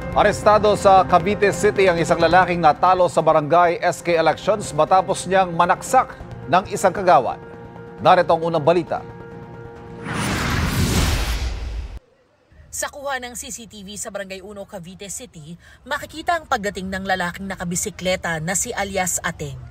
Arestado sa Cavite City ang isang lalaking natalo sa barangay SK elections matapos niyang manaksak ng isang kagawad. Narito ang unang balita. Sa kuha ng CCTV sa Barangay 1 Cavite City, makikita ang pagdating ng lalaking nakabisikleta na si alias Ateng.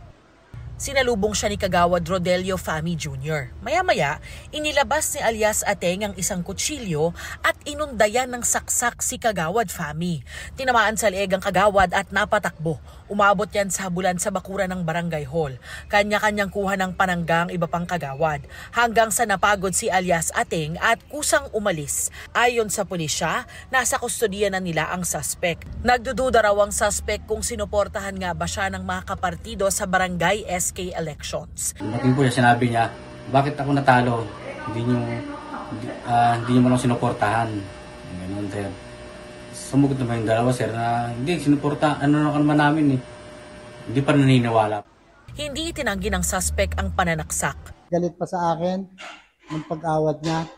Sinalubong siya ni Kagawad Rodelio Fami Jr. Maya-maya, inilabas ni alias Ateng ang isang kutsilyo at inundayan ng saksak si Kagawad Fami. Tinamaan sa leeg ang kagawad at napatakbo. Umabot yan sa habulan sa bakuran ng barangay hall. Kanya-kanyang kuha ng pananggang iba pang kagawad. Hanggang sa napagod si alias Ateng at kusang umalis. Ayon sa pulisya, nasa kustodiya na nila ang suspect. Nagdududa raw ang suspect kung sinuportahan nga ba siya ng mga kapartido sa barangay SK elections. Pagdating po siya, sinabi niya, bakit ako natalo? Hindi niyo mo lang sinuportahan. Ganun, sir. Sumugot naman yung dalawa, sir, na hindi, sinuportahan, ano naman namin eh. Hindi pa naniniwala. Hindi itinanggi ng suspect ang pananaksak. Galit pa sa akin ng pag-awat niya.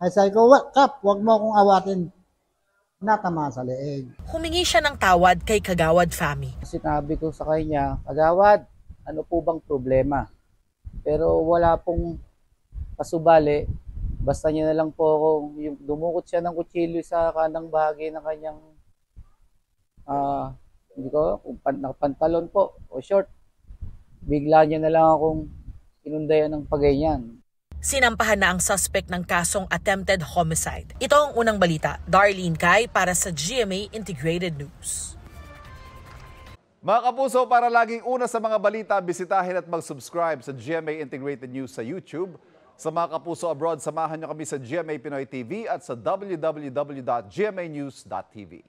Ay sabi ko, Kap, wag mo akong awatin. Natama sa leeg. Humingi siya ng tawad kay Kagawad Fami. Sinabi ko sa kanya, Kagawad, ano po bang problema? Pero wala pong pasubali. Basta niya na lang po ako, yung dumukot siya ng kutsilyo sa kanang bahagi ng kanyang, hindi ko, kung pantalon po o short. Bigla niya na lang akong inundayan ng paganyan. Sinampahan na ang suspect ng kasong attempted homicide. Ito ang unang balita. Darlene Kai para sa GMA Integrated News. Mga kapuso, para laging una sa mga balita, bisitahin at mag-subscribe sa GMA Integrated News sa YouTube. Sa mga kapuso abroad, samahan niyo kami sa GMA Pinoy TV at sa www.gmanews.tv.